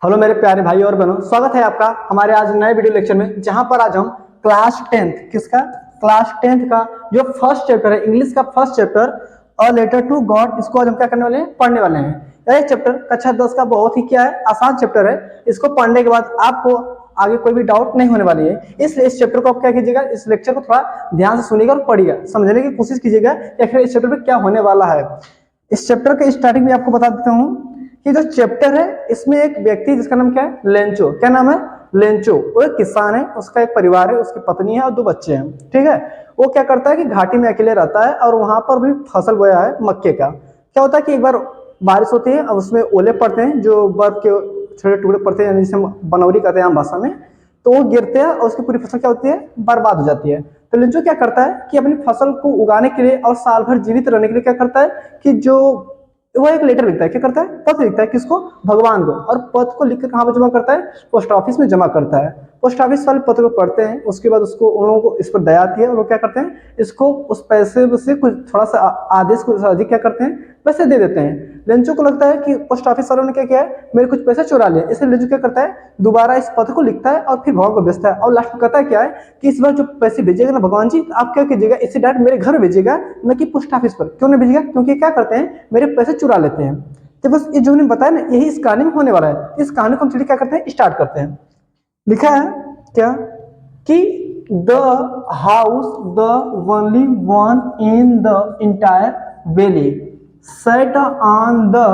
Hello मेरे प्यारे भाई और बहनों, स्वागत है आपका हमारे आज नए वीडियो लेक्चर में, जहां पर आज हम क्लास 10th क्लास 10th का जो फर्स्ट चैप्टर है, इंग्लिश का first chapter a letter to God, इसको आज हम क्या करने वाले हैं, पढ़ने वाले हैं। यह चैप्टर कक्षा 10 का बहुत ही क्या है, आसान चैप्टर है। इसको पढ़ने के बाद आपको आगे कोई भी डाउट नहीं होने वाली है, इसलिए इस चैप्टर को आप क्या कीजिएगा, इस लेक्चर को थोड़ा ध्यान से सुनिएगा और पढ़िएगा, समझने की कोशिश कीजिएगा कि आखिर इस चैप्टर में क्या होने वाला है। इस चैप्टर के स्टार्टिंग में आपको बता देता हूँ कि जो चैप्टर है, इसमें एक व्यक्ति जिसका नाम क्या है, लेंचो। क्या नाम है? लेंचो। वो एक किसान है, उसका एक परिवार है, उसकी पत्नी है और 2 बच्चे हैं। ठीक है। वो क्या करता है कि घाटी में अकेले रहता है और वहां पर भी फसल बोया है मक्के का। क्या होता है कि एक बार बारिश होती है और उसमें ओले पड़ते हैं, जो बर्फ के छोटे टुकड़े पड़ते हैं, जिसे हम बनौरी कहते हैं आम भाषा में। तो वो गिरते हैं और उसकी पूरी फसल क्या होती है, बर्बाद हो जाती है। तो लेंचो क्या करता है कि अपनी फसल को उगाने के लिए और साल भर जीवित रहने के लिए क्या करता है कि जो वो एक लेटर लिखता है। क्या करता है? पत्र लिखता है। किसको? भगवान को। और पत्र को लिखकर कहाँ पर जमा करता है? पोस्ट ऑफिस में जमा करता है। पोस्ट ऑफिस वाले पत्र को पढ़ते हैं, उसके बाद उसको उन लोगों को इस पर दया आती है और वो क्या करते हैं, इसको उस पैसे से कुछ थोड़ा सा आदेश को अधिक क्या करते हैं, पैसे दे देते हैं। लेंचो को लगता है कि पोस्ट ऑफिस वालों ने क्या किया है, मेरे कुछ पैसे चुरा लिया। इसलिए लेंचो क्या करता है, दोबारा इस पत्र को लिखता है और फिर भगवान को भेजता है। और लास्ट में कहता है क्या है कि इस बार जो पैसे भेजिएगा ना भगवान जी, तो आप क्या कीजिएगा, इससे डायरेक्ट मेरे घर भेजिएगा, न कि पोस्ट ऑफिस पर। क्यों नहीं भेजिएगा? क्योंकि क्या करते हैं, मेरे पैसे चुरा लेते हैं। तो बस ये जो हमने बताया ना, यही इस कहानी में होने वाला है। इस कहानी को हम चलिए क्या करते हैं, स्टार्ट करते हैं। लिखा है क्या कि the house the only one in the entire valley set on the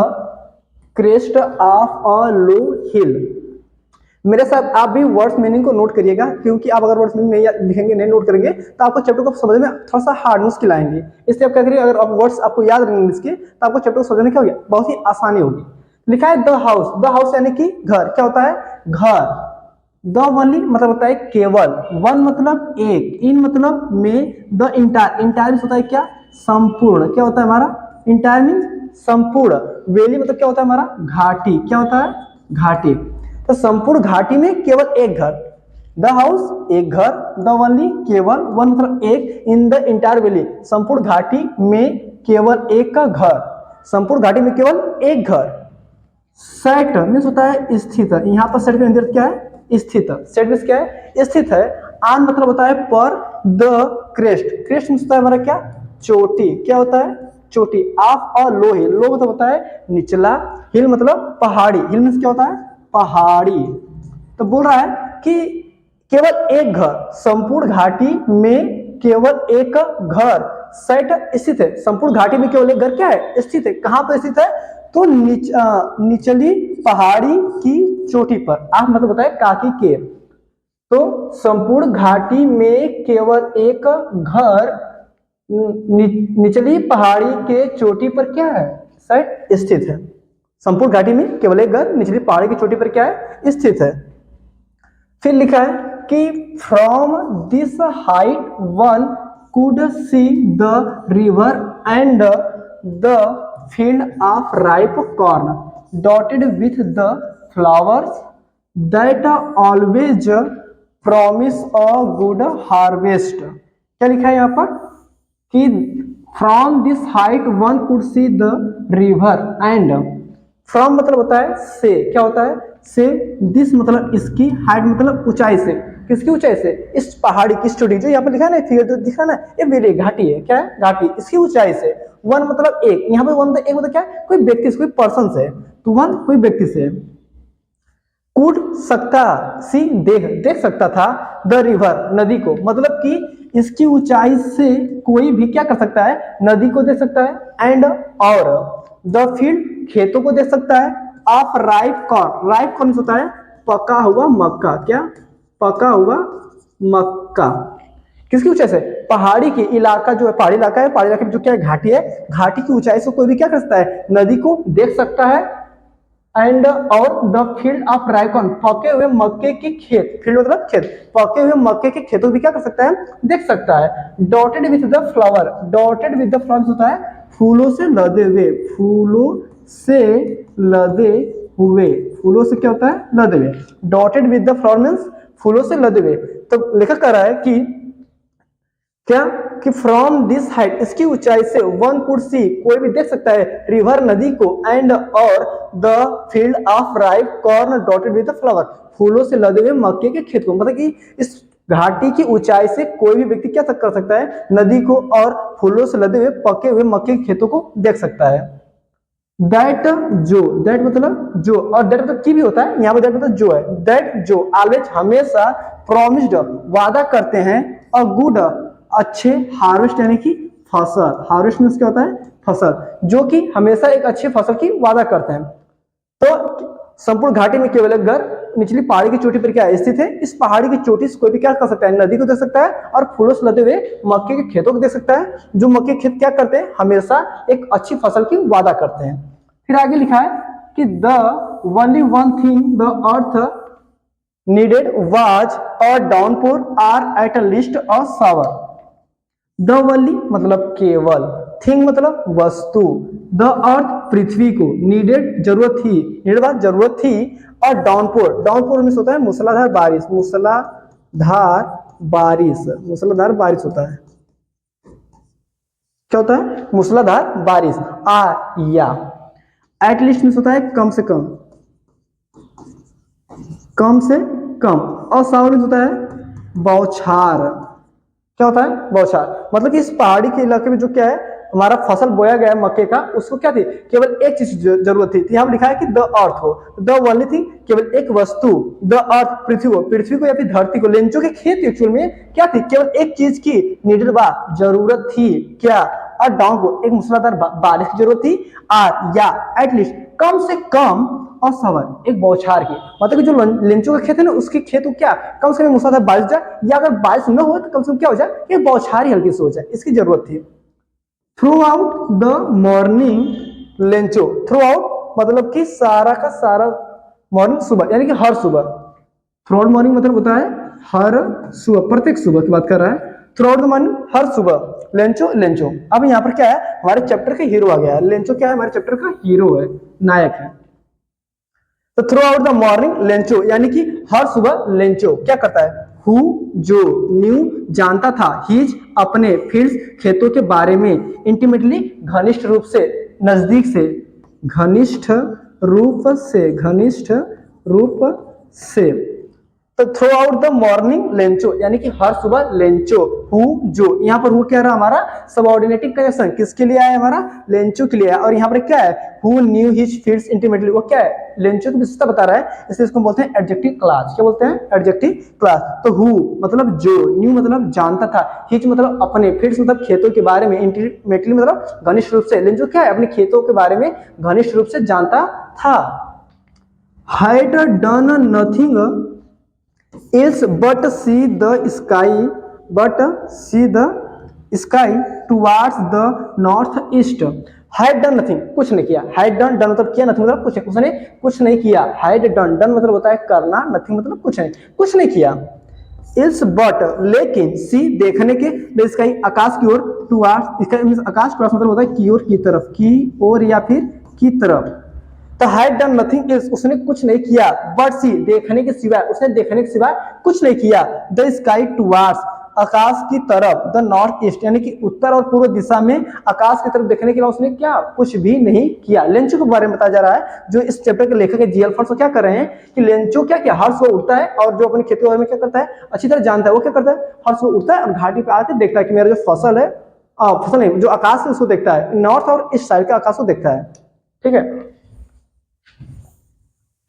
crest of a low hill. मेरे साथ आप भी वर्ड्स मीनिंग को नोट करिएगा, क्योंकि आप अगर वर्ड्स मीनिंग नहीं लिखेंगे, नहीं नोट करेंगे, तो आपको चैप्टर को समझने में थोड़ा सा हार्ड मुश्किल आएंगे। इसलिए आप क्या करिए, अगर आप वर्ड्स आपको याद रहेंगे इंग्लिश के, तो आपको चैप्टर को समझने में क्या होगा, बहुत ही आसानी होगी। लिखा है द हाउस। द हाउस यानी कि घर। क्या होता है? घर। द ओनली मतलब होता है केवल, वन मतलब एक, इन मतलब में, द इंटायर, इंटायर होता है क्या, संपूर्ण। क्या होता है हमारा? इंटायर मीन्स संपूर्ण। वैली मतलब क्या होता है हमारा? घाटी। क्या होता है? घाटी। तो संपूर्ण घाटी में केवल एक घर। द हाउस एक घर, द ओनली केवल, वन मतलब एक, इन द इंटायर वैली संपूर्ण घाटी में केवल एक का घर। संपूर्ण घाटी में केवल एक घर। सेट मीन्स होता है स्थित। यहाँ पर सेट के अंदर क्या है? स्थित। सेट मीन्स क्या है? स्थित है। आन मतलब होता है पर, द क्रेस्ट, क्रेस्ट मीन्स होता है हमारा क्या, चोटी। क्या होता है? चोटी। ऑफ अ लो हिल, लो मतलब होता है निचला, हिल मतलब पहाड़ी, हिल मीन्स क्या होता है? पहाड़ी। तो बोल रहा है कि केवल एक घर, संपूर्ण घाटी में केवल एक घर सेट स्थित है। संपूर्ण घाटी में केवल एक घर क्या है? स्थित है। कहां पर स्थित है? तो निचली पहाड़ी की चोटी पर। आप मतलब होता है काकी के। तो संपूर्ण घाटी में केवल एक घर निचली पहाड़ी के चोटी पर क्या है, सेट स्थित है। संपूर्ण घाटी में केवल एक घर निचली पहाड़ी की चोटी पर क्या है, स्थित है। फिर लिखा है कि from this height one could see the river and the field of ripe corn dotted with the flowers that always promise a good harvest. क्या लिखा है यहाँ पर कि from this height one could see the river and, from मतलब होता है से। क्या होता है? से। दिस मतलब इसकी, हाइट मतलब ऊंचाई से। किसकी ऊंचाई से? इस पहाड़ी की चोटी, जो यहाँ पर लिखा है ना, फिगर जो दिखा ना, ये वेली घाटी है। क्या है? घाटी। इसकी ऊंचाई से। वन मतलब एक, यहाँ पे वन मतलब एक मतलब क्या है, कोई व्यक्ति से, कोई पर्सन से। तो वन कोई व्यक्ति से। कूद सकता, सी देख, देख सकता था, द रिवर नदी को, मतलब कि इसकी ऊंचाई से कोई भी क्या कर सकता है, नदी को देख सकता है। एंड और द फील्ड खेतों को देख सकता है। Of ripe corn, ripe corn होता है पका हुआ मक्का। क्या? पका हुआ मक्का। किसकी ऊंचाई से? पहाड़ी की इलाका जो है, पहाड़ी इलाका है, पहाड़ी इलाके में जो क्या है, घाटी है, घाटी की ऊंचाई से कोई भी क्या कर सकता है, नदी को देख सकता है। एंड और द फील्ड ऑफ राइकॉन, पके हुए मक्के के खेत, फील्ड मतलब खेत, पके हुए मक्के के खेतों भी क्या कर सकता है, देख सकता है। Dotted with the flower, dotted with the flower होता है फूलों से लदे हुए, फूलों से लदे हुए, फूलों से क्या होता है, लदे हुए। Dotted with the flower means फूलों से लदे हुए। तो लेखक कह रहा है कि क्या कि फ्रॉम दिस हाइट, इसकी ऊंचाई से वन कुड सी, कोई भी देख सकता है, रिवर नदी को, एंड और the field of ripe corn dotted with flower, फूलों से लदे हुए मक्के के खेत को। मतलब कि इस घाटी की ऊंचाई से कोई भी व्यक्ति क्या कर सकता है, नदी को और फूलों से लदे हुए पके हुए मक्के के खेतों को देख सकता है। दैट जो, दैट मतलब जो, और दैट मतलब की भी होता है, यहाँ पर दैट मतलब जो है। दैट जो ऑलवेज हमेशा प्रॉमिस्ड वादा करते हैं, और गुड अच्छे, हार्वेस्ट यानी कि फसल, हार्वेस्ट मींस क्या होता है, फसल, जो कि हमेशा एक अच्छी फसल की वादा करते हैं। तो संपूर्ण घाटी में केवल एक घर निचली पहाड़ी की चोटी पर क्या स्थित है, इस पहाड़ी की चोटी से कोई भी क्या कर सकता है, नदी को देख सकता है और फूलों से लदे हुए मक्के के खेतों को देख सकता है, जो मक्के के खेत क्या करते हैं, हमेशा एक अच्छी फसल की वादा करते हैं। फिर आगे लिखा है कि the only one thing the earth needed was a downpour or at least a shower. The only मतलब केवल, थिंग मतलब वस्तु, द अर्थ पृथ्वी को, नीडेड जरूरत थी, नीडेड बात जरूरत थी, और डाउनपोर, डाउनपोर में होता है मूसलाधार बारिश, मूसलाधार बारिश, मूसलाधार बारिश होता है, क्या होता है, मूसलाधार बारिश। या एटलीस्ट में होता है कम से कम, कम से कम, और सावर में होता है बौछार, क्या होता है, बौछार। मतलब कि इस पहाड़ी के इलाके में जो क्या है, हमारा फसल बोया गया है मक्के का, उसको क्या थी, केवल एक चीज जरूरत थी, यहाँ लिखा है कि द अर्थ हो, द ओनली थिंग केवल एक वस्तु, द अर्थ पृथ्वी हो, पृथ्वी को या फिर धरती को, लेंचो के खेत एक्चुअल में क्या थी, केवल एक चीज की नीडेड बा जरूरत थी, क्या, और डाउन को एक मूसलाधार बारिश की जरूरत थी, या एटलीस्ट कम से कम, और सवर एक बौछार की, मतलब कि जो लेंचो का खेत है ना, उसके खेत को क्या कम से कम मूसलाधार बारिश जाए, या अगर बारिश न हो तो कम से कम क्या हो जाए, एक बौछार ही हल्की से हो जाए, इसकी जरूरत थी। Through out the morning Lencho, through out मतलब कि सारा का सारा, मॉर्निंग सुबह यानी कि हर सुबह, थ्रू आउट मॉर्निंग मतलब होता है हर सुबह, प्रत्येक सुबह की बात कर रहा है, थ्रू आउट द मॉर्निंग हर सुबह, लेंचो लेंचो। अब यहाँ पर क्या है, हमारे चैप्टर का हीरो आ गया है, लेंचो क्या है, हमारे चैप्टर का हीरो है, नायक है। तो through out the morning Lencho यानी कि हर सुबह लेंचो क्या करता है, हु जो, न्यू जानता था, हिज अपने, फील्ड्स खेतों के बारे में, इंटीमेटली घनिष्ठ रूप से, नजदीक से, घनिष्ठ रूप से, घनिष्ठ रूप से। तो through out the morning Lencho यानी कि हर सुबह लेंचो, हु जो, यहाँ पर हु क्या रहा हमारा सबऑर्डिनेटिव कनेक्शन, किसके लिए आया, हमारा लेंचो के लिए आया, और यहाँ पर क्या है, who knew his fields intimately, वो क्या है, लेंचो की विशेषता बता रहा है, इसलिए इसको बोलते हैं एडजेक्टिव क्लास, क्या बोलते हैं, एडजेक्टिव क्लास। तो हु मतलब जो, न्यू मतलब जानता था, हिज मतलब अपने, फील्ड्स मतलब खेतों के बारे में, इंटीमेटली मतलब घनिष्ठ रूप से, लेंचो क्या है, अपने खेतों के बारे में घनिष्ठ रूप से जानता था। Had done nothing else but see the sky towards the northeast, had done nothing कुछ नहीं किया, had done done मतलब किया, nothing मतलब कुछ, उसने कुछ नहीं किया, had done done मतलब होता है करना, nothing मतलब कुछ नहीं किया, else but लेकिन see देखने के, the sky आकाश की ओर, towards इसका मींस आकाश towards मतलब होता है की ओर, की तरफ, की ओर या फिर की तरफ। तो हैड डन नथिंग एल्स उसने कुछ नहीं किया, बट सी देखने के सिवाय, उसने देखने के सिवाय कुछ नहीं किया, द स्काई टुवार्ड्स आकाश की तरफ, द नॉर्थ ईस्ट यानी कि उत्तर और पूर्व दिशा में आकाश की तरफ देखने के लिए उसने क्या कुछ भी नहीं किया। लेंचो के बारे में बताया जा रहा है, जो इस चैप्टर के लेखक है जीएल फर्स, क्या कर रहे हैं कि लेंचो क्या क्या हर सुबह उठता है, और जो अपने खेती के बारे में क्या करता है अच्छी तरह जानता है, वो क्या करता है हर सुबह उठता है और घाटी पे आकर देखता है कि मेरा जो फसल है, फसल नहीं जो आकाश है उसको देखता है, नॉर्थ और ईस्ट साइड का आकाश को देखता है, ठीक है।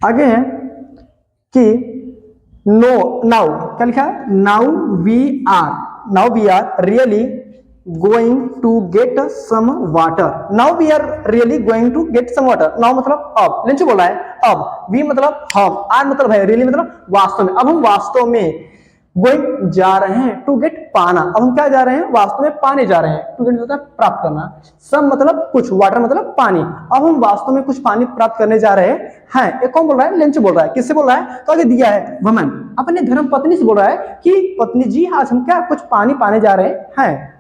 आगे है कि नो, नाउ क्या लिखा है, now we are really going to get some water, now we are really going to get some water, now मतलब अब, लेंचो बोला है अब, वी मतलब हम, आर मतलब है, रियली मतलब वास्तव में, अब हम वास्तव में गोइंग जा रहे हैं, टू गेट पाना, अब हम क्या जा रहे हैं, वास्तव में पाने जा रहे हैं, टू गेट होता है प्राप्त करना, सम मतलब कुछ, वाटर मतलब पानी, अब हम वास्तव में कुछ पानी प्राप्त करने जा रहे हैं। एक कौन बोल रहा है, लेंचो बोल रहा है, किससे बोल रहा है, तो आगे दिया है वमन अपने धर्म पत्नी से बोल रहा है कि पत्नी जी आज हम क्या कुछ पानी पाने जा रहे हैं।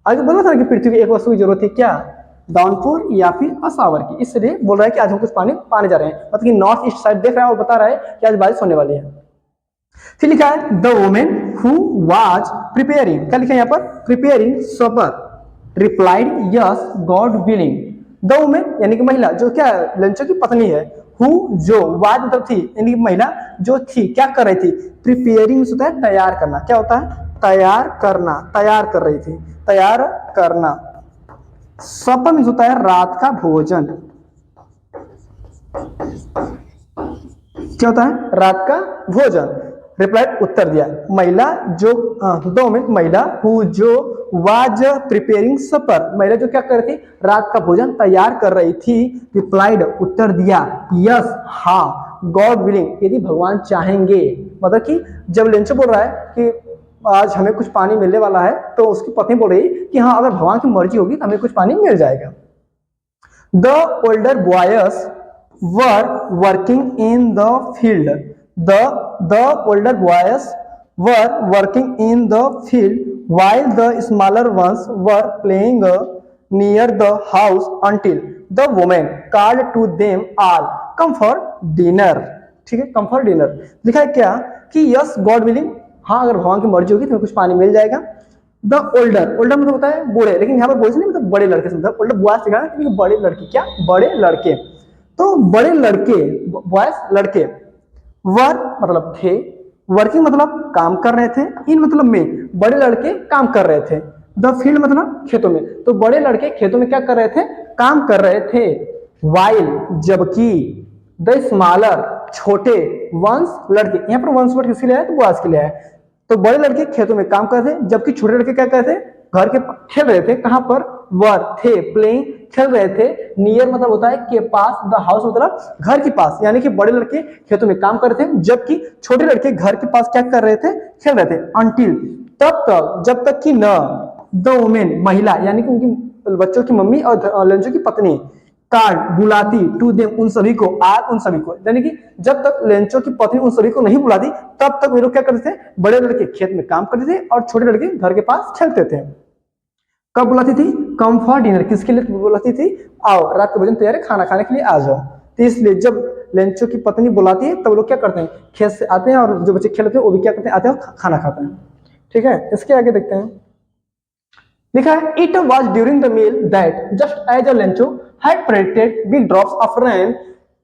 आगे बोला था कि पृथ्वी की एक वस्तु की जरूरत है, क्या, डाउनपोर या फिर असावर की, इसलिए बोल रहा है कि आज हम कुछ पानी पाने जा रहे हैं, मतलब कि नॉर्थ ईस्ट साइड देख रहा है और बता रहा है कि आज बारिश होने वाली है। फिर लिखा है the women who was preparing, क्या लिखा है यहाँ पर, preparing supper replied yes God willing. The women यानी कि महिला, जो क्या लंचो की पत्नी है, हु जो, वाज मतलब थी, यानी कि महिला जो थी क्या कर रही थी, प्रिपेयरिंग होता है तैयार करना, क्या होता है तैयार करना, तैयार कर रही थी, तैयार करना। सपर मीन्स होता है रात का भोजन, क्या होता है रात का भोजन। रिप्लाइड उत्तर दिया, महिला जो, दो मिनट, महिला हु जो वाज प्रिपेयरिंग सपर, महिला जो क्या कर रही थी रात का भोजन तैयार कर रही थी। रिप्लाइड उत्तर दिया, यस हाँ, गॉड विलिंग यदि भगवान चाहेंगे, मतलब कि जब लेंचो बोल रहा है कि आज हमें कुछ पानी मिलने वाला है, तो उसकी पत्नी बोल रही कि हाँ अगर भगवान की मर्जी होगी तो हमें कुछ पानी मिल जाएगा। The older boys were working in the field. The older boys were working in the field while the smaller ones were playing near the house until the woman called to them all, come for dinner। ठीक है, come for dinner लिखा है क्या कि yes God willing, हाँ अगर भगवान की मर्जी होगी तो कुछ पानी मिल जाएगा। द ओल्डर, ओल्डर मतलब होता है बूढ़े, लेकिन यहाँ पर बॉयज नहीं मतलब बड़े लड़के, मतलब ओल्डर बॉयज लिखा है, बड़े लड़के, क्या बड़े लड़के, तो बड़े लड़के बॉयज लड़के, वर मतलब थे, वर्किंग मतलब काम कर रहे थे, इन मतलब में, बड़े लड़के काम कर रहे थे, द फील्ड मतलब खेतों में, तो बड़े लड़के खेतों में क्या कर रहे थे, काम कर रहे थे। वाइल जबकि, द स्मॉलर छोटे, वंस लड़के, यहाँ पर वंस वर्ड किसके लिए है तो बॉयज के लिए है, तो बड़े लड़के खेतों में काम कर रहे थे, जबकि छोटे लड़के क्या कर रहे थे घर के खेल रहे थे, कहां पर, वर थे, प्लेइंग खेल रहे थे, नियर मतलब होता है के पास, द हाउस मतलब घर के पास, यानी कि बड़े लड़के खेतों में काम कर रहे थे जबकि छोटे लड़के घर के पास क्या कर रहे थे, खेल रहे थे। अंटिल तब तक, जब तक कि न, द वुमेन महिला यानी कि उनकी बच्चों की मम्मी और लंचो की पत्नी, कार्ड बुलाती, टू देम उन सभी को, आर उन सभी को, यानी कि जब तक लेंचो की पत्नी उन सभी को नहीं बुलाती तब तक वे लोग क्या करते थे, बड़े लड़के खेत में काम करते थे और छोटे लड़के घर के पास खेलते थे। कब बुलाती थी, कम फॉर डिनर, किसके लिए बुलाती थी, आओ रात का भोजन तैयार है, खाना खाने के लिए आ जाओ। तो इसलिए जब लेंचो की पत्नी बुलाती है तब लोग क्या करते हैं, खेत से आते हैं और जो बच्चे खेलते हैं वो भी क्या करते हैं, आते हैं और खाना खाते हैं। ठीक है, इसके आगे देखते हैं, लिखा है it was during the meal that just as a Lencho had predicted big drops of rain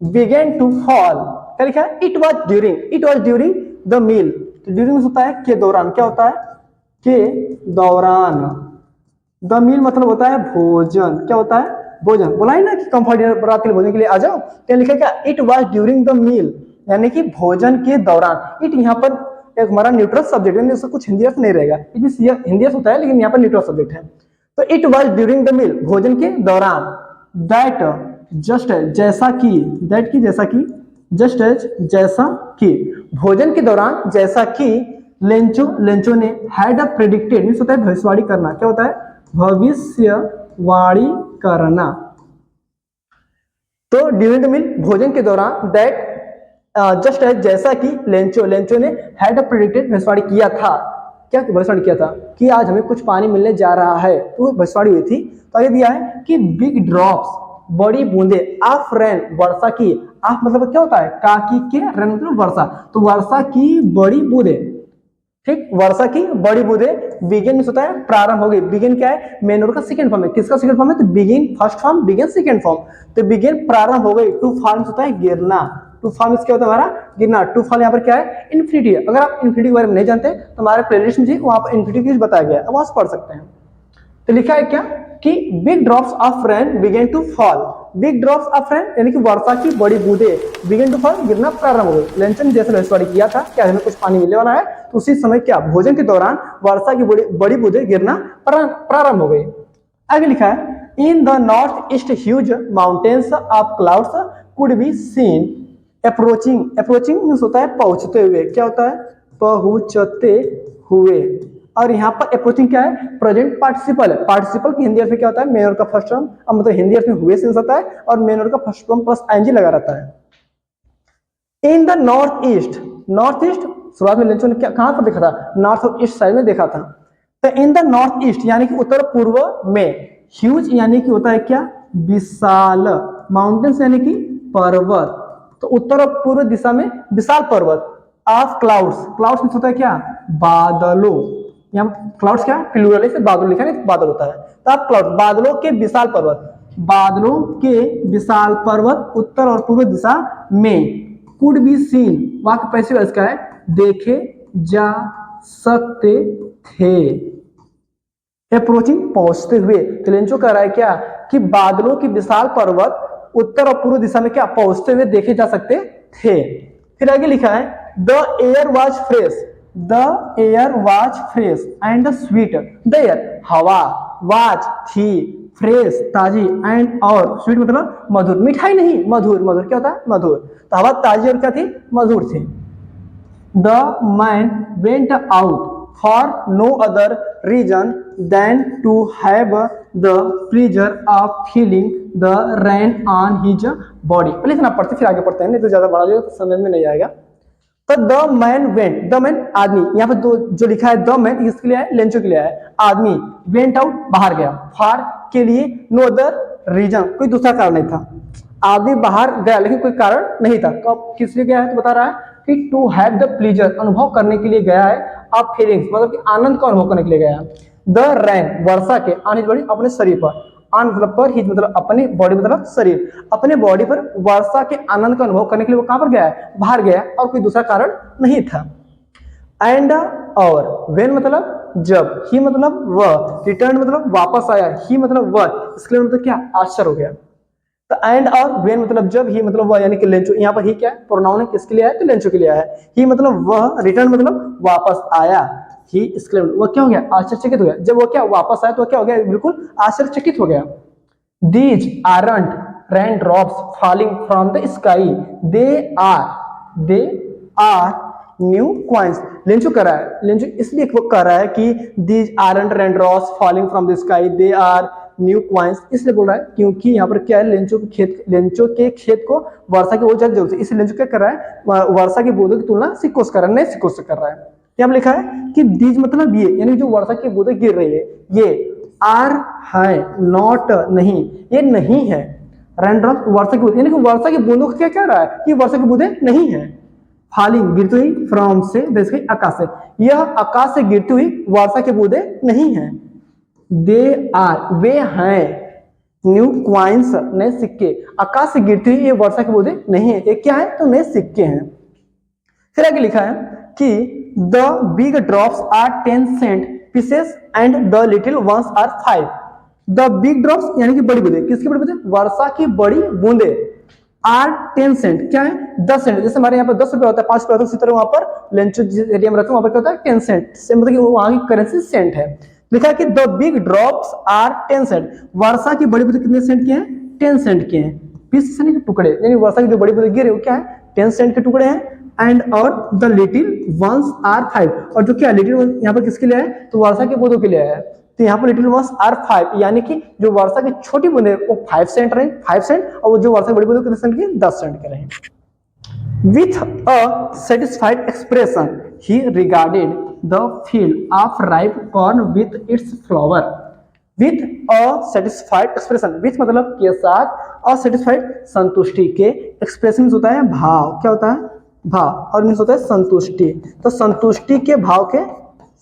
began to fall. क्या लिखा है, it was during the meal, during होता है के दौरान, क्या होता है के दौरान, द मील मतलब होता है भोजन, क्या होता है भोजन, बोला ही ना कि कंफर्ट रात के लिए भोजन के लिए आ जाओ, तो लिखा क्या it was during the meal, यानी कि भोजन के दौरान। इट यहाँ पर एक हमारा न्यूट्रल सब्जेक्ट है, इसका कुछ हिंदी अर्थ नहीं रहेगा, इट मींस हिंदी अर्थ होता है लेकिन यहाँ पर न्यूट्रल सब्जेक्ट है। तो it was during the meal भोजन के दौरान, दैट जस्ट जैसा कि, दैट की जैसा कि, जस्ट एज जैसा कि, भोजन के दौरान जैसा कि, लेंचो ने हैड प्रेडिक्टेड मींस होता है भविष्यवाणी करना, क्या होता है भविष्यवाणी करना। तो ड्यूरिंग द मील भोजन के दौरान, दैट जस्ट एज जैसा कि, लेंचो ने हैड प्रेडिक्टेड भविष्यवाणी किया था, क्या भविष्यवाणी किया था कि आज हमें कुछ पानी मिलने जा रहा है, तो भविष्यवाणी हुई थी। तो आगे दिया है कि बिग ड्रॉप्स बड़ी बूंदे ऑफ रेन वर्षा की, ऑफ मतलब क्या होता है काकी के, रेन मतलब वर्षा, तो वर्षा की बड़ी बूंदे, ठीक, वर्षा की बड़ी बूंदे, बिगिन होता है प्रारंभ हो गई, बिगिन क्या है मेन वर्ब का सेकंड फॉर्म है, किसका सेकंड फॉर्म है तो begin first form, begin second form, तो बिगिन प्रारंभ हो गई, टू फॉल होता है गिरना, टू फॉल क्या होता है हमारा गिरना, टू फॉल यहाँ पर क्या है इन्फिनिटी है। अगर आप इन्फिनिटी के बारे में नहीं जानते तो हमारे प्लेलिस्ट में जी वहां पर इन्फिनिटी की बताया गया है, वहां से पढ़ सकते हैं। तो लिखा है क्या कि big drops of rain began to fall, big drops of rain यानी कि वर्षा की बड़ी बूंदे, बिगेन टू फॉल गिरना प्रारंभ हो गई। लेंचन जैसे भविष्यवाणी किया था क्या हमें कुछ पानी मिलने वाला है, तो उसी समय क्या भोजन के दौरान वर्षा की बड़ी बूंदे गिरना प्रारंभ हो गई। आगे लिखा है in the north east huge mountains of clouds could be seen approaching, approaching means होता है पहुंचते हुए, क्या होता है पहुंचते हुए, और यहाँ पर अप्रोचिंग क्या है प्रेजेंट पार्टिसिपल है, पार्टिसिपल की हिंदी अर्थ में क्या होता है मेन वर्ब का फर्स्ट फॉर्म, मतलब हिंदी अर्थ में हुए सेंस आता है और मेन वर्ब का फर्स्ट फॉर्म प्लस आईएनजी लगा रहता है। In the north east, north east शुरुआत में लेंचो ने कहां पर देखा था नॉर्थ और ईस्ट साइड में देखा था, तो इन द नॉर्थ ईस्ट यानी कि उत्तर पूर्व में, ह्यूज यानी कि होता है क्या विशाल, माउंटेन्स यानी कि पर्वत, तो उत्तर और पूर्व दिशा में विशाल पर्वत, ऑफ क्लाउड्स, क्लाउड्स मीन्स होता है क्या, बादलों, यहाँ क्लाउड्स क्या प्लूरल है, बादल लिखा है, बादल होता है, तो आप क्लाउड बादलों के विशाल पर्वत, बादलों के विशाल पर्वत उत्तर और पूर्व दिशा में कुड बी सीन, वहां का पैसिव इसका है, देखे जा सकते थे, अप्रोचिंग पहुंचते हुए, तो लेंचो कह रहा है क्या कि बादलों के विशाल पर्वत उत्तर और पूर्व दिशा में क्या पहुंचते हुए देखे जा सकते थे। फिर आगे लिखा है the air was fresh, the air was fresh and sweet, the air हवा, वाज थी, फ्रेश ताजी, एंड और स्वीट मतलब मधुर, मिठाई नहीं मधुर, मधुर क्या होता है मधुर, तो हवा ताजी और क्या थी मधुर थी। The man went out for no other reason than to have the pleasure of feeling the rain on his body, पहले इतना पढ़ते फिर आगे पढ़ते हैं, नहीं तो ज्यादा बड़ा जाएगा तो समझ में नहीं आएगा। तो the man went, the man आदमी, यहाँ पर जो लिखा है द मैन इसके लिए है, लेंचो के लिए है, आदमी, वेंट आउट बाहर गया, फॉर के लिए, नो अदर रीजन कोई दूसरा कारण नहीं था, आदमी बाहर गया लेकिन कोई कारण नहीं था, तो अब किस लिए गया है तो बता रहा है कि टू हैव द प्लीजर अनुभव करने के लिए गया है, अब फीलिंग्स मतलब कि आनंद का अनुभव करने के लिए गया है, द रैन वर्षा के, ऑन हिज बॉडी अपने शरीर पर, ऑन मतलब पर, हिज मतलब अपने, बॉडी मतलब शरीर, अपने बॉडी पर वर्षा के आनंद का अनुभव करने के लिए वो कहां पर गया है बाहर गया, और कोई दूसरा कारण नहीं था। एंड और, वेन मतलब जब, ही मतलब वह, रिटर्न मतलब वापस आया, ही मतलब वह, इसके लिए मतलब क्या आश्चर्य हो गया, तो एंड और वेन मतलब जब, ही मतलब वह यानी कि लेंचो, यहाँ पर ही क्या है प्रोनाउन है, किसके लिए आया तो लेंचो के लिए आया है, ही मतलब वह, रिटर्न मतलब वापस आया, ही इसके लिए वह क्या हो गया आश्चर्यचकित हो गया, जब वो क्या वापस आया तो क्या हो गया बिल्कुल आश्चर्यचकित हो गया। These aren't rain drops falling from the sky, they are new coins, Lencho कर रहा है, लेंचो इसलिए कह रहा है कि these aren't rain drops falling from the sky, they are new coins, इसलिए बोल रहा है क्योंकि यहाँ पर क्या है लेंचो के खेत को वर्षा की बहुत ज्यादा जरूरत है, इसलिए लेंचो क्या कर रहा है वर्षा की बूंदों की तुलना सिक्कों से कर रहा है, नए सिक्कों से कर रहा है। यहाँ लिखा है कि दीज मतलब ये, यानी जो वर्षा की बूंदें गिर रही है ये, आर है नॉट नहीं, ये नहीं है, रेनड्रॉप वर्षा की बूंदें, यानी कि वर्षा की बूंदों को क्या कह रहा है कि वर्षा की बूंदें नहीं है, फॉलिंग गिरती हुई, फ्रॉम से जैसे आकाश से, यह आकाश से गिरती हुई वर्षा की बूंदें नहीं है, दे आर वे हैं, न्यू क्वाइंस नए सिक्के, आकाश से गिरती हुई ये वर्षा की बूंदें नहीं है, ये क्या है तो नए सिक्के हैं। फिर आगे लिखा है कि the big drops are 10 cent pieces and the little ones are 5, the big drops यानी कि बड़ी बूंदें, किसकी बड़ी बूंदें वर्षा की बड़ी बूंदें, आर 10 सेंट क्या है 10 सेंट, जैसे हमारे यहाँ पर 10 रुपए होता है 5 रुपए होता है, उसी तरह वहां पर लेंचो एरिया में रहते हैं वहां पर क्या होता है 10 सेंट से, मतलब कि वहां की करेंसी सेंट है। लिखा है कि the big drops are 10 cent, वर्षा की बड़ी बूंदें कितने सेंट के हैं 10 सेंट के हैं, पीस यानी कि टुकड़े, यानी वर्षा की जो बड़ी बूंदें गिरे वो क्या है 10 सेंट के टुकड़े हैं, एंड और द लिटिल वंस आर 5, और जो क्या लिटिल वंस यहाँ पर किसके लिए है तो वर्षा के बूंदों के लिए है, तो यहाँ पर लिटिल वंस आर 5 यानी कि जो वर्षा की छोटी बूंदें वो 5 सेंट रहे 5 सेंट, और वो जो वर्षा की बड़ी बूंदें कितने सेंट की 10 सेंट के रहे। With a satisfied expression, he regarded the field of ripe corn with its flower. With a satisfied expression, with मतलब के साथ, a satisfied संतुष्टि के, expression होता है भाव, क्या होता है भाव, और मीन्स होता है संतुष्टि, तो संतुष्टि के भाव के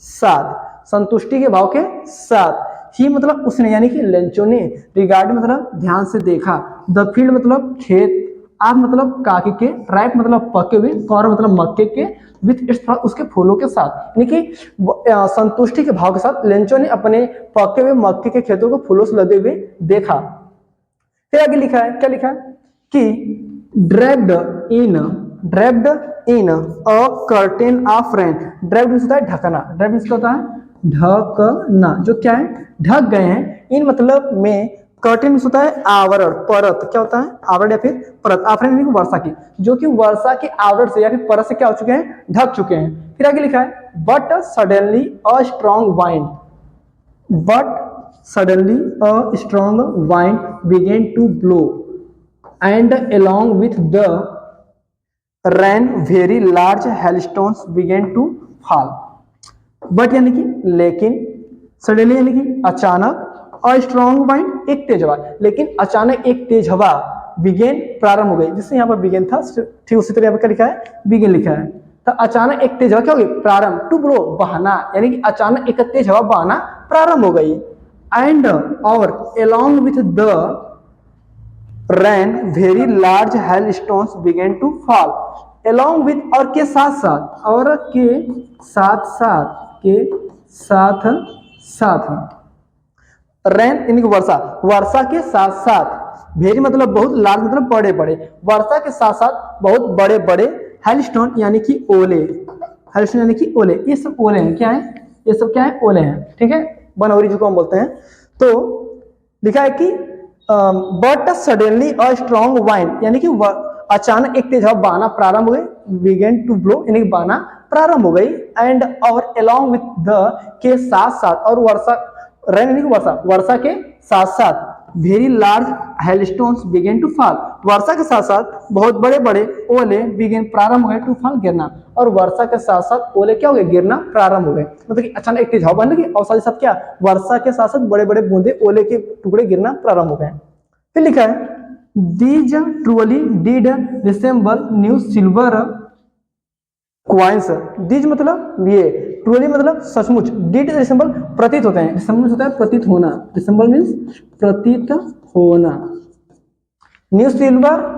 साथ, संतुष्टि के भाव के साथ, ही मतलब उसने यानी कि लेंचो ने, रिगार्ड मतलब ध्यान से देखा, द फील्ड मतलब खेत, आप मतलब काकी के, राइप मतलब पके हुए, कॉर्न मतलब मक्के के, विथ इट्स उसके फूलों के साथ, यानी कि संतुष्टि के भाव के साथ लेंचो ने अपने पके हुए मक्के के खेतों को फूलों से लदे हुए देखा। फिर आगे लिखा है क्या लिखा है कि draped in a curtain of rain, draped means होता है ढकना, ड्रेप्ड मींस क्या होता है ढकना, जो क्या है ढक गए हैं, इन मतलब में, कर्टेन मींस होता है आवरण, परत, क्या होता है आवरण या फिर परत, आवरण यानी कि वर्षा की, जो कि वर्षा के आवरण से या फिर परत से क्या हो चुके हैं ढक चुके हैं। फिर आगे लिखा है but suddenly a strong wind, but suddenly a strong wind began to blow and along with the rain very large hailstones began to fall, but यानी कि लेकिन, सडनली यानी कि अचानक, और स्ट्रॉन्ग वाइंड एक तेज हवा, लेकिन अचानक एक तेज हवा, बिगेन प्रारंभ हो गई, जिससे यहाँ पर बिगेन था ठीक उसी तरह यहाँ पर क्या लिखा है बिगेन लिखा है, तो अचानक एक तेज हवा क्या होगी, प्रारंभ, टू ब्लो बहना, यानी कि अचानक एक तेज हवा बहना प्रारंभ हो गई। एंड और along with the rain very large hailstones began to fall, along with और के साथ साथ, और के साथ साथ, के साथ साथ, रेन यानी कि वर्षा, वर्षा के साथ साथ, वेरी मतलब बहुत, लार्ज मतलब बड़े बड़े, वर्षा के साथ साथ बहुत बड़े बड़े हेलस्टोन यानी कि ओले, हेलस्टोन यानी कि ओले, ये सब ओले हैं, क्या है ये सब, क्या है ओले हैं, ठीक है, बनौरी जिसको हम बोलते हैं। तो लिखा है कि but suddenly a strong wind, यानी कि अचानक एक तेज हवा बहना प्रारंभ हो गई, बिगेन टू ब्लो यानी कि बहना प्रारंभ हो गई। एंड और अलोंग विथ द के साथ साथ, और वर्षा, रेन यानी कि वर्षा, वर्षा के साथ साथ very large hailstones began to fall, वर्षा के साथ साथ बहुत बड़े बड़े ओले बिगेन प्रारंभ हो गए टू फॉल गिरना, और वर्षा के साथ साथ ओले क्या हो गए, गिरना प्रारंभ हो गए, मतलब कि अचानक एक तेज हवा बन गई और साथ ही साथ क्या, वर्षा के साथ साथ बड़े बड़े बूंदे ओले के टुकड़े गिरना प्रारंभ हो गए। फिर लिखा है these truly did resemble new silver coins, these मतलब ये, ट्रूली मतलब सचमुच, डिड रिसेंबल प्रतीत होते हैं, रिसेंबल होता है प्रतीत होना, रिसेंबल मीन्स प्रतीत होना, न्यू सिल्वर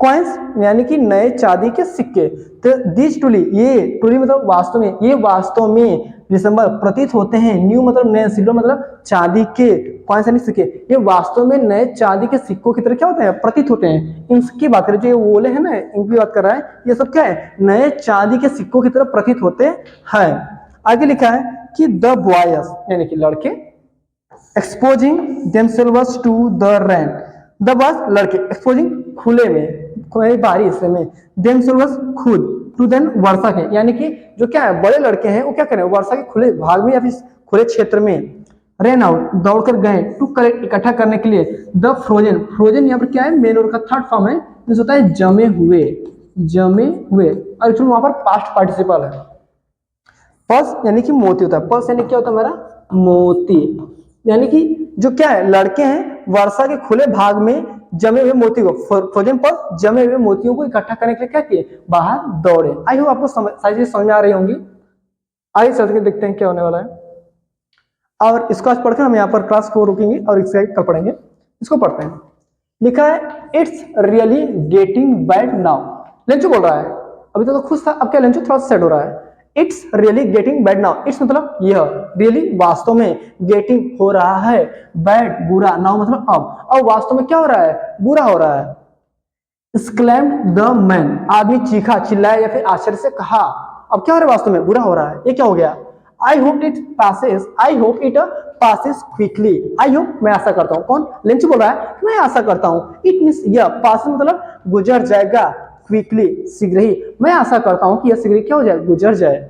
कॉइन्स यानी कि नए चांदी के सिक्के। तो दीज ट्रूली, ये ट्रूली मतलब वास्तव में, ये वास्तव में रिसेंबल प्रतीत होते हैं, न्यू मतलब नए, सिल्वर मतलब चांदी के, कॉइन्स यानी सिक्के, ये वास्तव में नए चांदी के सिक्कों की तरह क्या होते हैं, प्रतीत होते हैं। इनकी बात करें, जो ये ओले हैं ना, इनकी बात कर रहा है, ये सब क्या है, नए चांदी के सिक्कों की तरह प्रतीत होते हैं। आगे लिखा है कि द बॉयज यानी कि लड़के, exposing themselves to the rain, the boys लड़के, एक्सपोजिंग खुले में, बाहरी हिस्से में, देमसेल्व्स खुद, टू देन वर्षा के, यानी कि जो क्या है बड़े लड़के हैं वो क्या करें, वर्षा के खुले भाग में या फिर खुले क्षेत्र में, रेन आउट दौड़कर गए, टू कलेक्ट इकट्ठा करने के लिए, द फ्रोजन, फ्रोजन यहाँ पर क्या है, मेन वर्ब का थर्ड फॉर्म है, जिससे होता है जमे हुए, जमे हुए, और एक्चुअली वहां पर पास्ट पार्टिसिपल है। पल्स यानी कि मोती होता है, पल्स यानी क्या होता है हमारा, मोती, यानी कि जो क्या है लड़के हैं वर्षा के खुले भाग में जमे हुए मोती को, फ्रोजन पर जमे हुए मोतियों को इकट्ठा करने के लिए क्या किए, बाहर दौड़े। आई होप आपको सारी चीजें समझ में आ रही होंगी। आइए चल के देखते हैं क्या होने वाला है, और इसको आज पढ़कर हम यहाँ पर क्लास को रोकेंगे और इससे कल पढ़ेंगे। इसको पढ़ते हैं। लिखा है it's really getting bad now, Lencho बोल रहा है, अभी तो खुश था, अब क्या लेंचू थोड़ा सेट हो रहा है। It's really getting bad now, it's मतलब यह, रियली वास्तव में, गेटिंग हो रहा है, बैड बुरा, नाउ मतलब अब वास्तव में क्या हो रहा है, बुरा हो रहा है। Exclaimed the man, आदमी चीखा, चिल्लाया या फिर आश्चर्य से कहा, अब क्या हो रहा है, वास्तव में बुरा हो रहा है, ये क्या हो गया। I hope it passes, I hope it passes quickly, I hope मैं आशा करता हूँ, कौन, लेंचू बोल रहा है, मैं आशा करता हूँ, it means यह, passes मतलब गुजर जाएगा, quickly शीघ्र ही, मैं आशा करता हूँ कि यह शीघ्र क्या हो जाए, गुजर जाए।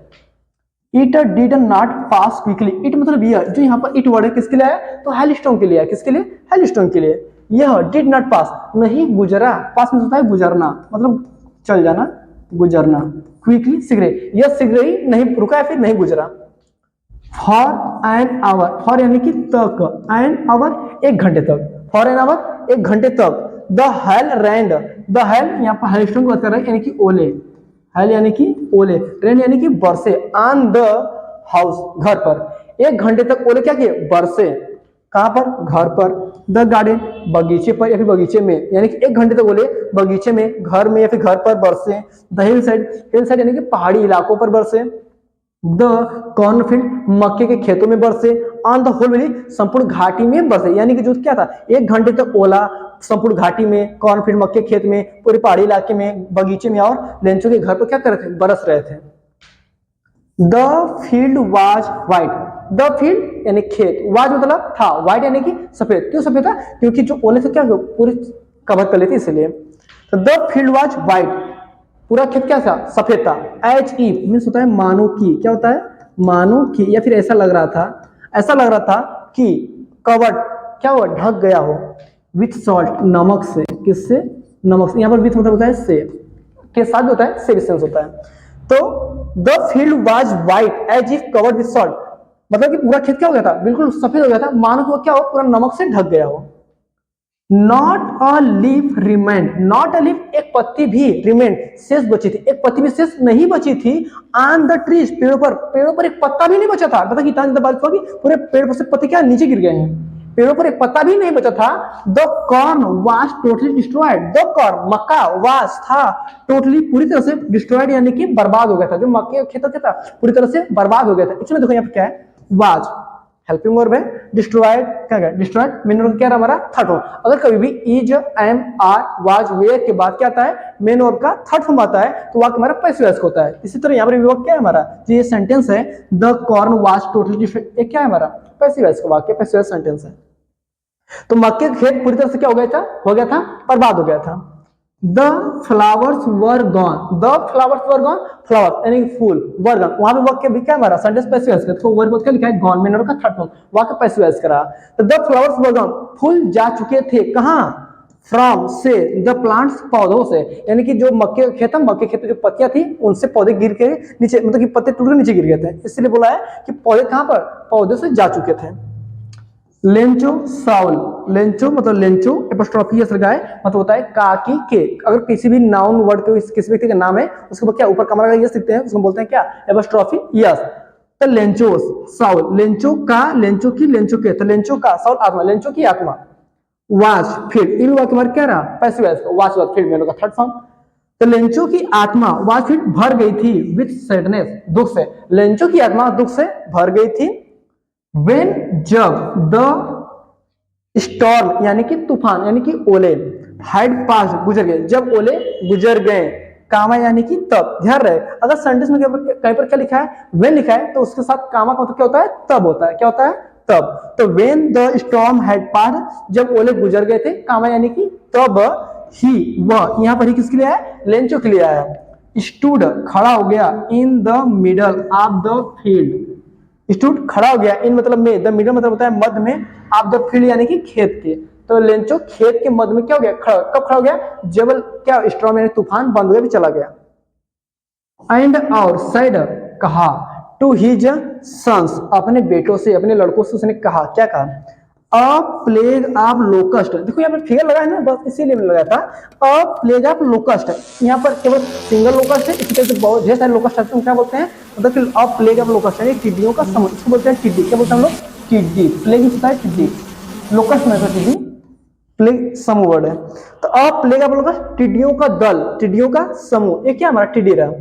It did not pass quickly, it मतलब यह, जो यहाँ पर it वर्ड है किसके लिए है, तो हेलस्टोन के लिए है, किसके लिए, हेलस्टोन के लिए। यह did not pass नहीं गुजरा, पास में होता है गुजरना, मतलब चल जाना, गुजरना, क्विकली शीघ्र, यह शीघ्र ही नहीं रुका फिर नहीं गुजरा। फॉर एन आवर, फॉर यानी कि तक, एन आवर एक घंटे तक, फॉर एन आवर एक घंटे तक, the hail rained, the hail यहाँ पर हेलस्टोन की बात कर रहे हैं, यानी कि ओले, हेल यानी कि ओले, रेन यानी कि बरसे, ऑन द हाउस घर पर, एक घंटे तक ओले क्या किए, बरसे, कहां पर, घर पर, द गार्डन बगीचे पर या फिर बगीचे में, यानी कि एक घंटे तक बोले बगीचे में, घर में या फिर घर पर बरसे। The hill side, hill side यानी कि पहाड़ी इलाकों पर बरसे। द कॉर्नफील्ड मक्के के खेतों में बरसे। ऑन द होल वैली संपूर्ण घाटी में बरसे, यानी कि जो क्या था, एक घंटे तक ओला संपूर्ण घाटी में, कॉर्नफील्ड मक्के खेत में, पूरे पहाड़ी इलाके में, बगीचे में, और लेंचो के घर पर क्या कर रहे थे, बरस रहे थे। The field was white, the field यानी खेत, वाज मतलब था, व्हाइट यानी कि सफेद, क्यों सफेद था, क्योंकि जो ओले से क्या पूरी कवर कर लेती इसलिए। तो द फील्ड वाज व्हाइट, पूरा खेत क्या था, सफेद था। एज इफ मीन्स होता है मानो की, क्या होता है, मानो की, या फिर ऐसा लग रहा था, ऐसा लग रहा था कि कवर्ड क्या हुआ, ढक गया हो, विथ सॉल्ट नमक से, किससे, नमक से, यहाँ पर विथ मतलब होता है से, के साथ होता है, से सेंस होता है। तो the field was white as if covered with salt, मतलब कि पूरा खेत क्या हो गया था, बिल्कुल सफेद हो गया था, मानो कि वो क्या हो, पूरा नमक से ढक गया हो। Not a leaf remained, not a leaf एक पत्ती भी, रिमेंड शेष बची थी, एक पत्ती भी शेष नहीं बची थी ऑन द ट्रीज पेड़ों पर एक पत्ता भी नहीं बचा था। पता कितना ज्यादा बारिश होगी, पूरे पेड़ पर से पत्ते क्या नीचे गिर गए हैं, पेड़ों पर एक पत्ता भी नहीं बचा था। The corn was totally destroyed, the corn Mecca was था टोटली पूरी तरह से डिस्ट्रॉयड यानी कि बर्बाद हो गया था, जो मक्के का खेत था पूरी तरह से बर्बाद हो गया था। इसमें देखो यहाँ पे क्या है, वाज हेल्पिंग वर्ब है, डिस्ट्रॉयड क्या है, डिस्ट्रॉयड मेन वर्ब क्या है हमारा थर्ड फॉर्म। अगर कभी भी is, am, are, was, were के बाद क्या आता है, मेन वर्ब का थर्ड फॉर्म आता है, तो वाक्य हमारा पैसिव वॉइस होता है। इसी तरह यहाँ पर विभक्त क्या है हमारा, जो ये सेंटेंस है the corn was totally destroyed, ये क्या है हमारा पैसिव वॉइस का वाक्य, पैसिव वॉइस सेंटेंस है। तो मक्के का खेत पूरी तरह से क्या हो गया था बर्बाद हो गया था। The flowers were gone, the flowers were gone, flower यानी फूल, वर गॉन, वहां पे वाक्य भी क्या हमारा सेंटेंस पैसिव वॉइस का, तो वर क्या लिखा है, गॉन मैंने का थर्ड फॉर्म, वाक्य पैसिव वॉइस करा। तो द फ्लावर्स वर गॉन, फूल जा चुके थे, कहां, फ्रॉम से, द प्लांट्स पौधों से, यानी कि जो मक्के का खेत था, मक्के खेत जो पत्तियां थी उनसे पौधे गिर के नीचे, मतलब कि पत्ते टूट के नीचे गिर गए थे, इसलिए बोला है कि पौधे कहां पर, पौधे से जा चुके थे। लेंचो साउल, लेंचो मतलब लेंचो एपोस्ट्रोफी एस लगाए, मतलब होता है काकी के, अगर किसी भी नाउन वर्ड के किसी व्यक्ति का नाम है उसके ऊपर क्या ऊपर कमरा का यस लिखते हैं, उसको बोलते हैं क्या, एपोस्ट्रोफी यस। तो लेंचोस साउल, लेंचो का, लेंचो की, लेंचो के, तो लेंचो का साउल आत्मा, लेंचो की आत्मा, वाच फिर इन वाक्य में क्या रहा पैसिव वॉइस, वाच वाच फिर मेनू का थर्ड फॉर्म। तो लेंचो की आत्मा वाच फिर भर गई थी विथ सैडनेस, दुख से, लेंचो की आत्मा दुख से भर गई थी। When जब द स्टॉर्म यानी कि तूफान यानी कि ओले, हाइड पास गुजर गए, जब ओले गुजर गए, कामा यानी कि तब, ध्यान रहे अगर सेंटेंस में कहीं पर क्या लिखा है, when लिखा है तो उसके साथ कामा का मतलब क्या होता है, तब होता है, क्या होता है तब। तो when the storm had passed, जब ओले गुजर गए थे, कामा यानी कि तब, ही वह, यहाँ पर ही किसके लिए है, लेंचो के लिए आया, स्टूड खड़ा हो गया, in the middle of the field, stood खड़ा हो गया, इन मतलब में, द मिडल मतलब होता है मध्य में, ऑफ द फील्ड यानी कि खेत के, तो लेंचो खेत के मध्य में क्या हो गया, कब खड़ा हो गया, जब क्या स्टॉर्म यानी तूफान बंद हो गया, भी चला गया। एंड और साइड कहा, टू हिज सन्स अपने बेटों से, अपने लड़कों से उसने कहा, क्या कहा, अ प्लेग ऑफ लोकस्ट, देखो यहाँ पर फिगर लगा है ना, बस इसीलिए मैंने लगाया था, अ प्लेग ऑफ लोकस्ट, यहाँ पर केवल सिंगल लोकस्ट है, इसी तरह से बहुत ढेर सारे लोकस्ट आते हैं, क्या बोलते हैं, मतलब कि अ प्लेग ऑफ लोकस्ट है टिड्डियों का समूह, इसको बोलते हैं टिड्डी, क्या बोलते हैं हम लोग, टिड्डी, प्लेग होता है टिड्डी, लोकस्ट में टिड्डी, प्लेग समूह वर्ड है। तो अ प्लेग ऑफ लोकस्ट टिड्डियों का दल, टिड्डियों का समूह, ये क्या हमारा टिड्डी रहा।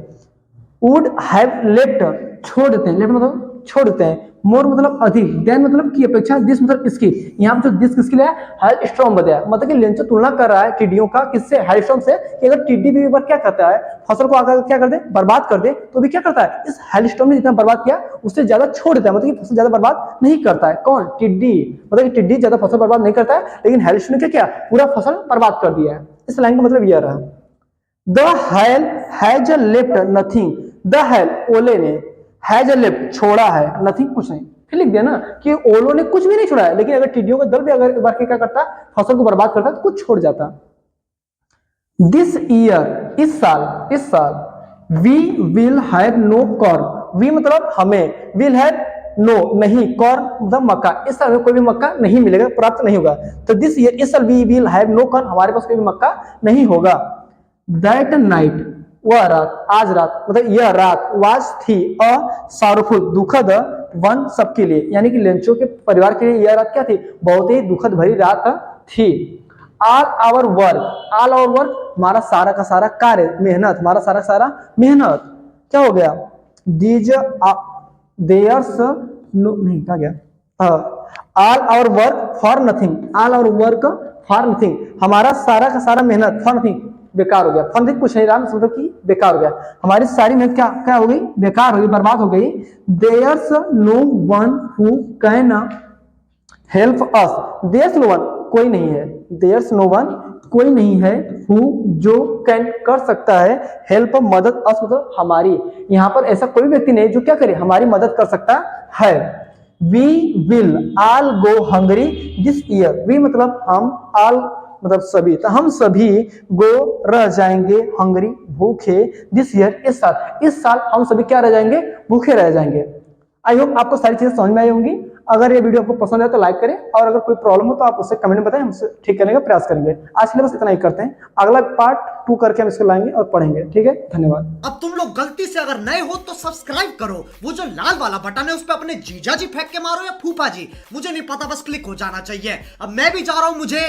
वुड हैव लेफ्ट छोड़ देते हैं, लेफ्ट मतलब छोड़ देते हैं, मोर मतलब अधिक, देन मतलब की अपेक्षा, दिस मतलब इसकी, यहाँ पे दिस किसके लिए है, हाइलस्टॉर्म बताया, मतलब कि लेंचो तुलना कर रहा है टिड्डियों का किससे, हाइलस्टॉर्म से, कि अगर टिड्डी भी एक बार क्या करता है, फसल को आकर क्या कर दे, बर्बाद कर दे, तो भी क्या करता है, इस हाइलस्टॉर्म ने जितना बर्बाद किया उससे ज्यादा छोड़ देता है, मतलब कि फसल ज्यादा बर्बाद नहीं करता है, कौन, टिड्डी, मतलब कि टिड्डी ज्यादा फसल बर्बाद नहीं करता है, लेकिन हाइलस्टॉर्म ने क्या पूरा फसल बर्बाद कर दिया है। इस लाइन का मतलब यह रहा, द हाइल हैज लेफ्ट नथिंग, द हाइल ओले ने, हैज लेफ्ट छोड़ा है, नथिंग कुछ नहीं, फिर लिख दिया ना कि ओलो ने कुछ भी नहीं छोड़ा है, लेकिन अगर टिड्डियों का दल भी अगर एक बार क्या करता, फसल को बर्बाद करता तो कुछ छोड़ जाता। दिस ईयर इस साल we will have no corn, we मतलब हमें, विल हैव नो नहीं, कॉर्न मतलब मक्का, इस साल में कोई भी मक्का नहीं मिलेगा, प्राप्त नहीं होगा। तो दिस ईयर इस साल we will have no corn, हमारे पास कोई भी मक्का नहीं होगा। दैट नाइट वह रात, आज रात मतलब यह रात, वाज थी, अ सॉरोफुल दुखद, वन सबके लिए, यानी कि लेंचो के परिवार के लिए यह रात क्या थी, बहुत ही दुखद भरी रात थी। ऑल आवर वर्क हमारा सारा का सारा कार्य, मेहनत, हमारा सारा का सारा मेहनत क्या हो गया, दीज देयर्स नहीं कहा गया, all our work for nothing, all our work for nothing, हमारा सारा का सारा मेहनत फॉर नथिंग बेकार हो गया, फॉर नथिंग कुछ नहीं रहा, मतलब कि बेकार हो गया, हमारी सारी मेहनत क्या क्या हो गई, बेकार हो गई, बर्बाद हो गई। There's no one who can help us, there's no one कोई नहीं है, देयर्स नो वन कोई नहीं है, हु जो कैन कर सकता है, हेल्प मदद, अस मतलब हमारी, यहाँ पर ऐसा कोई व्यक्ति नहीं जो क्या करे, हमारी मदद कर सकता है। We will all go hungry this year, we मतलब हम, ऑल मतलब सभी, तो हम सभी गो रह जाएंगे, हंगरी भूखे, दिस ईयर इस साल हम सभी क्या रह जाएंगे, भूखे रह जाएंगे। आई होप आपको सारी चीजें समझ में आई होंगी। अगर ये वीडियो आपको पसंद है तो लाइक करें, और अगर कोई प्रॉब्लम हो तो आप उससे कमेंट में बताएं, हम उसे ठीक करने का प्रयास करेंगे। आज के लिए बस इतना ही करते हैं, अगला पार्ट 2 करके हम इसको लाएंगे और पढ़ेंगे। ठीक है, धन्यवाद। अब तुम लोग गलती से अगर नए हो तो सब्सक्राइब करो, वो जो लाल वाला बटन है उस पर अपने जीजा जी फेंक के मारो या फूफा जी, मुझे नहीं पता, बस क्लिक हो जाना चाहिए। अब मैं भी जा रहा हूं, मुझे